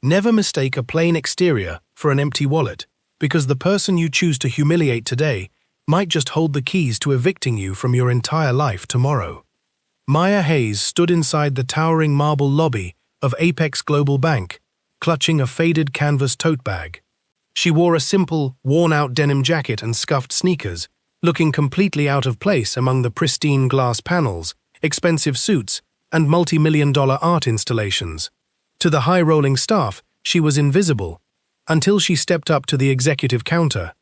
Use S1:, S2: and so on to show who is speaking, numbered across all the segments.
S1: Never mistake a plain exterior for an empty wallet, because the person you choose to humiliate today might just hold the keys to evicting you from your entire life tomorrow. Maya Hayes stood inside the towering marble lobby of Apex Global Bank, clutching a faded canvas tote bag. She wore a simple, worn-out denim jacket and scuffed sneakers, looking completely out of place among the pristine glass panels, expensive suits, and multi-million-dollar art installations. To the high-rolling staff, she was invisible, until she stepped up to the executive counter.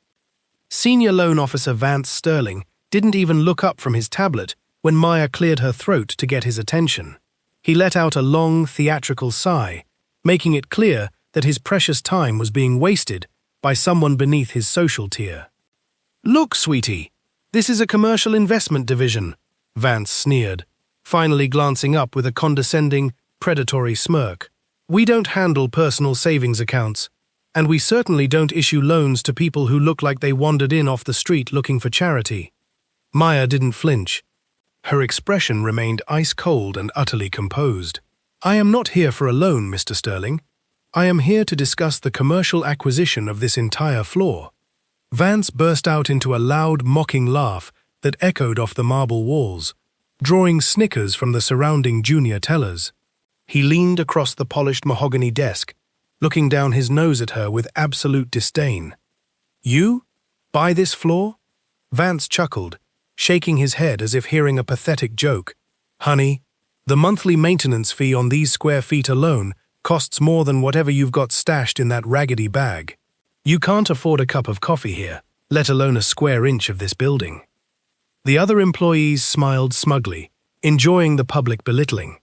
S1: Senior Loan Officer Vance Sterling didn't even look up from his tablet when Maya cleared her throat to get his attention. He let out a long, theatrical sigh, making it clear that his precious time was being wasted by someone beneath his social tier. "Look, sweetie, this is a commercial investment division," Vance sneered, finally glancing up with a condescending, predatory smirk. "We don't handle personal savings accounts, and we certainly don't issue loans to people who look like they wandered in off the street looking for charity." Maya didn't flinch. Her expression remained ice-cold and utterly composed. "I am not here for a loan, Mr. Sterling. I am here to discuss the commercial acquisition of this entire floor." Vance burst out into a loud, mocking laugh that echoed off the marble walls, drawing snickers from the surrounding junior tellers. He leaned across the polished mahogany desk, looking down his nose at her with absolute disdain. "You? Buy this floor?" Vance chuckled, shaking his head as if hearing a pathetic joke. "Honey, the monthly maintenance fee on these square feet alone costs more than whatever you've got stashed in that raggedy bag. You can't afford a cup of coffee here, let alone a square inch of this building." The other employees smiled smugly, enjoying the public belittling.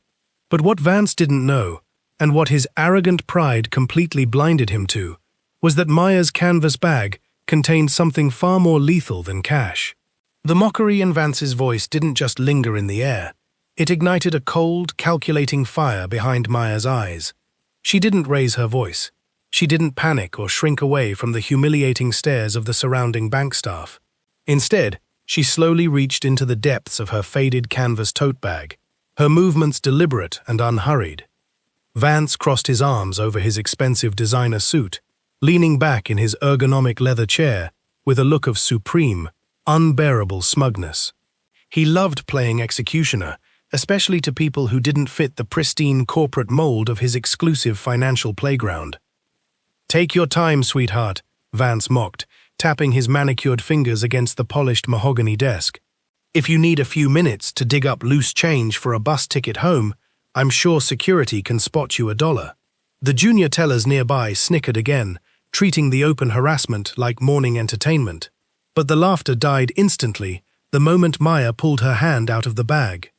S1: But what Vance didn't know, and what his arrogant pride completely blinded him to, was that Maya's canvas bag contained something far more lethal than cash. The mockery in Vance's voice didn't just linger in the air. It ignited a cold, calculating fire behind Maya's eyes. She didn't raise her voice. She didn't panic or shrink away from the humiliating stares of the surrounding bank staff. Instead, she slowly reached into the depths of her faded canvas tote bag, her movements deliberate and unhurried. Vance crossed his arms over his expensive designer suit, leaning back in his ergonomic leather chair with a look of supreme, unbearable smugness. He loved playing executioner, especially to people who didn't fit the pristine corporate mold of his exclusive financial playground. "Take your time, sweetheart," Vance mocked, tapping his manicured fingers against the polished mahogany desk. "If you need a few minutes to dig up loose change for a bus ticket home, I'm sure security can spot you $1. The junior tellers nearby snickered again, treating the open harassment like morning entertainment. But the laughter died instantly the moment Maya pulled her hand out of the bag.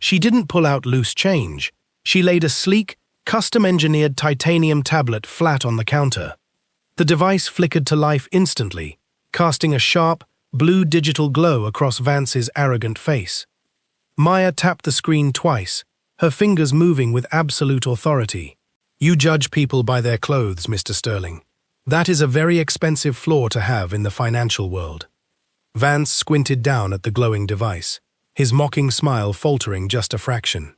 S1: She didn't pull out loose change. She laid a sleek, custom-engineered titanium tablet flat on the counter. The device flickered to life instantly, casting a sharp, blue digital glow across Vance's arrogant face. Maya tapped the screen twice, her fingers moving with absolute authority. "You judge people by their clothes, Mr. Sterling. That is a very expensive flaw to have in the financial world." Vance squinted down at the glowing device, his mocking smile faltering just a fraction.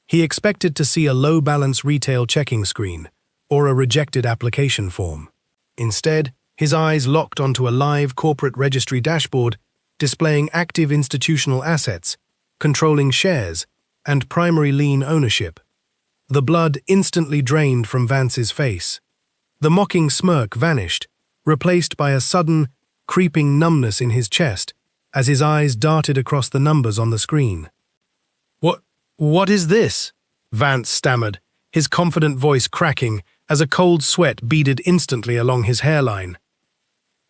S1: He expected to see a low-balance retail checking screen or a rejected application form. Instead, his eyes locked onto a live corporate registry dashboard displaying active institutional assets, controlling shares, and primary lien ownership. The blood instantly drained from Vance's face. The mocking smirk vanished, replaced by a sudden, creeping numbness in his chest as his eyes darted across the numbers on the screen. What is this?" Vance stammered, his confident voice cracking as a cold sweat beaded instantly along his hairline.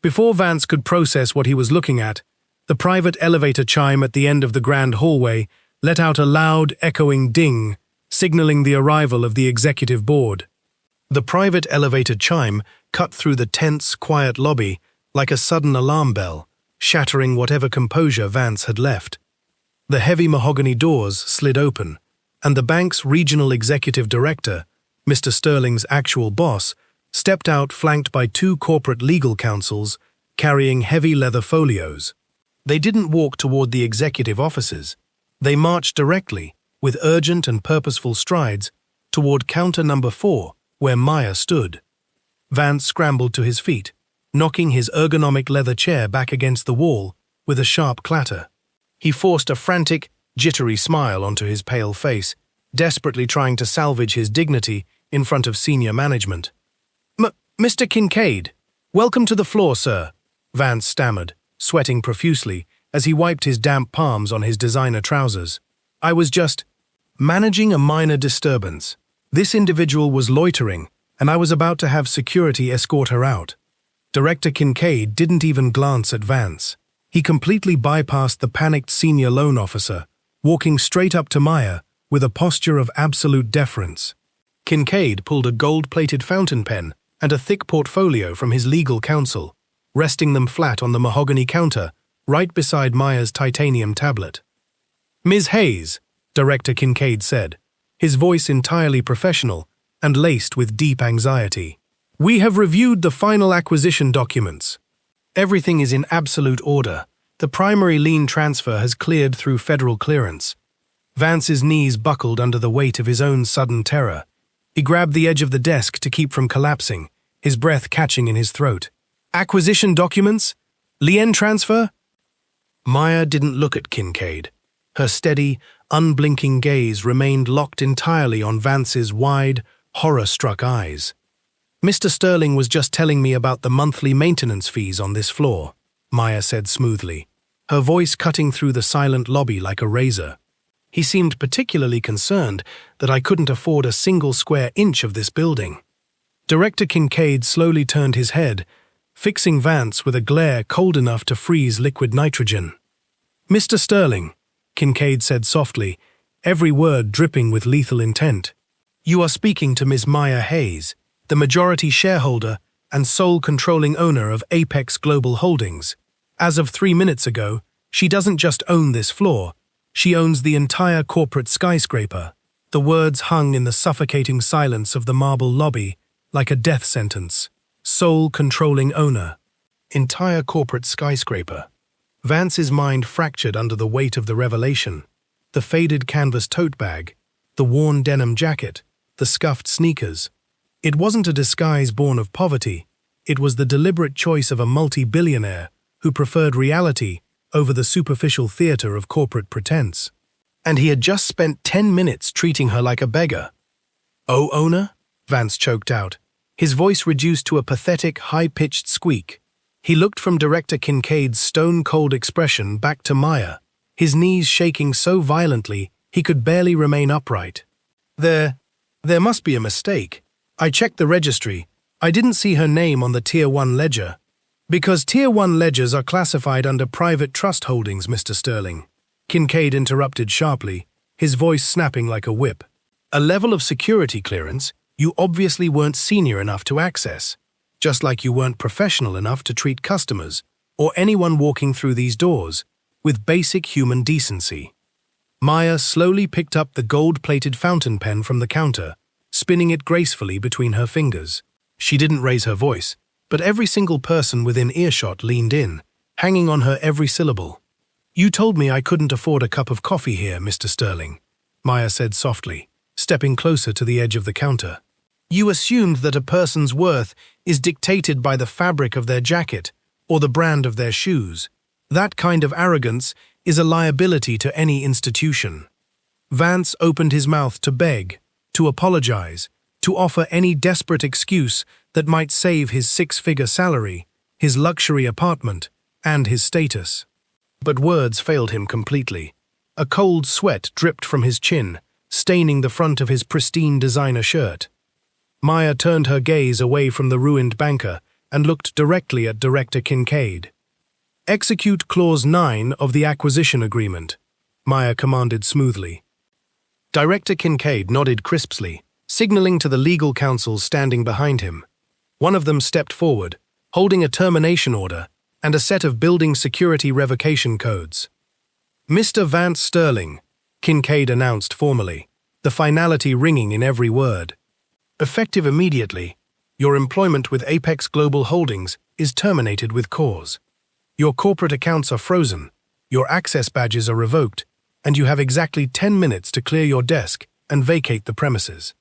S1: Before Vance could process what he was looking at, the private elevator chime at the end of the grand hallway let out a loud, echoing ding, signaling the arrival of the executive board. The private elevator chime cut through the tense, quiet lobby like a sudden alarm bell, shattering whatever composure Vance had left. The heavy mahogany doors slid open, and the bank's regional executive director, Mr. Sterling's actual boss, stepped out flanked by 2 corporate legal counsels carrying heavy leather folios. They didn't walk toward the executive offices. They marched directly, with urgent and purposeful strides, toward counter number 4, where Maya stood. Vance scrambled to his feet, knocking his ergonomic leather chair back against the wall with a sharp clatter. He forced a frantic, jittery smile onto his pale face, desperately trying to salvage his dignity in front of senior management. Mr. Kincaid, welcome to the floor, sir, Vance stammered, sweating profusely as he wiped his damp palms on his designer trousers. I was just managing a minor disturbance. This individual was loitering, and I was about to have security escort her out. Director Kincaid didn't even glance at Vance. He completely bypassed the panicked senior loan officer, walking straight up to Maya with a posture of absolute deference. Kincaid pulled a gold-plated fountain pen and a thick portfolio from his legal counsel, resting them flat on the mahogany counter right beside Maya's titanium tablet. Ms. Hayes, Director Kincaid said, his voice entirely professional and laced with deep anxiety. We have reviewed the final acquisition documents. Everything is in absolute order. The primary lien transfer has cleared through federal clearance. Vance's knees buckled under the weight of his own sudden terror. He grabbed the edge of the desk to keep from collapsing, his breath catching in his throat. Acquisition documents? Lien transfer? Maya didn't look at Kincaid. Her steady, unblinking gaze remained locked entirely on Vance's wide, horror-struck eyes. Mr. Sterling was just telling me about the monthly maintenance fees on this floor, Maya said smoothly, her voice cutting through the silent lobby like a razor. He seemed particularly concerned that I couldn't afford a single square inch of this building. Director Kincaid slowly turned his head, fixing Vance with a glare cold enough to freeze liquid nitrogen. Mr. Sterling, Kincaid said softly, every word dripping with lethal intent. You are speaking to Ms. Maya Hayes, the majority shareholder and sole controlling owner of Apex Global Holdings. As of 3 minutes ago, she doesn't just own this floor, she owns the entire corporate skyscraper. The words hung in the suffocating silence of the marble lobby like a death sentence. Sole controlling owner. Entire corporate skyscraper. Vance's mind fractured under the weight of the revelation. The faded canvas tote bag, the worn denim jacket, the scuffed sneakers. It wasn't a disguise born of poverty. It was the deliberate choice of a multi-billionaire who preferred reality over the superficial theater of corporate pretense. And he had just spent 10 minutes treating her like a beggar. Oh, owner? Vance choked out, his voice reduced to a pathetic, high-pitched squeak. He looked from Director Kincaid's stone-cold expression back to Maya, his knees shaking so violently he could barely remain upright. There must be a mistake. I checked the registry. I didn't see her name on the Tier 1 ledger. Because Tier 1 ledgers are classified under private trust holdings, Mr. Sterling. Kincaid interrupted sharply, his voice snapping like a whip. A level of security clearance you obviously weren't senior enough to access, just like you weren't professional enough to treat customers or anyone walking through these doors with basic human decency. Maya slowly picked up the gold-plated fountain pen from the counter, spinning it gracefully between her fingers. She didn't raise her voice, but every single person within earshot leaned in, hanging on her every syllable. You told me I couldn't afford a cup of coffee here, Mr. Sterling, Maya said softly, stepping closer to the edge of the counter. You assumed that a person's worth is dictated by the fabric of their jacket or the brand of their shoes. That kind of arrogance is a liability to any institution. Vance opened his mouth to beg, to apologize, to offer any desperate excuse that might save his 6-figure salary, his luxury apartment, and his status. But words failed him completely. A cold sweat dripped from his chin, staining the front of his pristine designer shirt. Maya turned her gaze away from the ruined banker and looked directly at Director Kincaid. Execute Clause 9 of the acquisition agreement, Maya commanded smoothly. Director Kincaid nodded crisply, signaling to the legal counsel standing behind him. One of them stepped forward, holding a termination order and a set of building security revocation codes. Mr. Vance Sterling, Kincaid announced formally, the finality ringing in every word. Effective immediately, your employment with Apex Global Holdings is terminated with cause. Your corporate accounts are frozen, your access badges are revoked, and you have exactly 10 minutes to clear your desk and vacate the premises.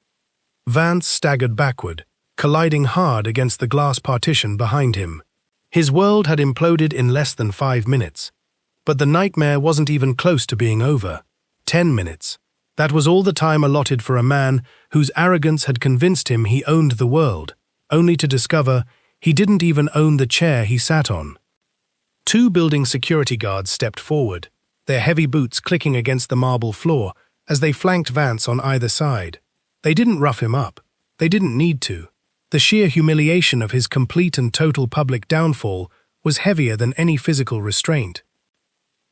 S1: Vance staggered backward, colliding hard against the glass partition behind him. His world had imploded in less than 5 minutes. But the nightmare wasn't even close to being over. 10 minutes. That was all the time allotted for a man whose arrogance had convinced him he owned the world, only to discover he didn't even own the chair he sat on. 2 building security guards stepped forward, their heavy boots clicking against the marble floor as they flanked Vance on either side. They didn't rough him up. They didn't need to. The sheer humiliation of his complete and total public downfall was heavier than any physical restraint.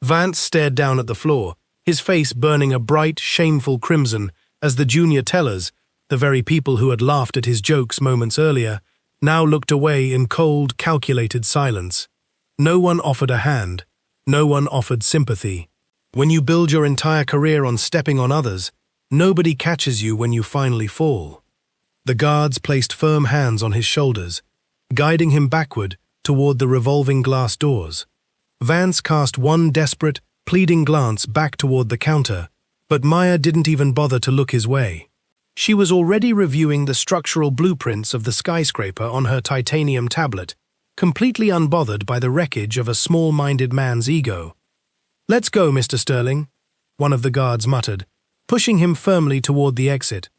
S1: Vance stared down at the floor, his face burning a bright, shameful crimson as the junior tellers, the very people who had laughed at his jokes moments earlier, now looked away in cold, calculated silence. No one offered a hand. No one offered sympathy. When you build your entire career on stepping on others, nobody catches you when you finally fall. The guards placed firm hands on his shoulders, guiding him backward toward the revolving glass doors. Vance cast one desperate, pleading glance back toward the counter, but Maya didn't even bother to look his way. She was already reviewing the structural blueprints of the skyscraper on her titanium tablet, completely unbothered by the wreckage of a small-minded man's ego. "Let's go, Mr. Sterling," one of the guards muttered, pushing him firmly toward the exit.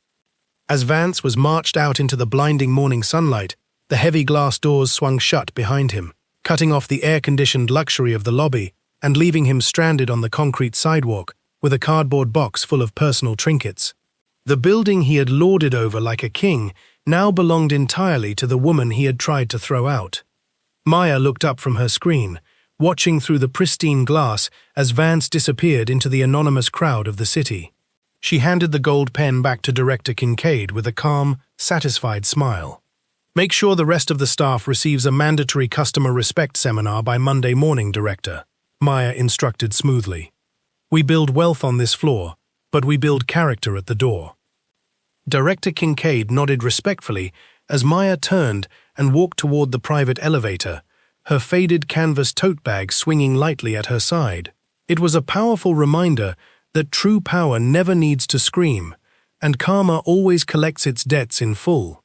S1: As Vance was marched out into the blinding morning sunlight, the heavy glass doors swung shut behind him, cutting off the air-conditioned luxury of the lobby and leaving him stranded on the concrete sidewalk with a cardboard box full of personal trinkets. The building he had lorded over like a king now belonged entirely to the woman he had tried to throw out. Maya looked up from her screen, watching through the pristine glass as Vance disappeared into the anonymous crowd of the city. She handed the gold pen back to Director Kincaid with a calm, satisfied smile. "Make sure the rest of the staff receives a mandatory customer respect seminar by Monday morning, Director," Maya instructed smoothly. "We build wealth on this floor, but we build character at the door." Director Kincaid nodded respectfully as Maya turned and walked toward the private elevator, her faded canvas tote bag swinging lightly at her side. It was a powerful reminder that true power never needs to scream, and karma always collects its debts in full.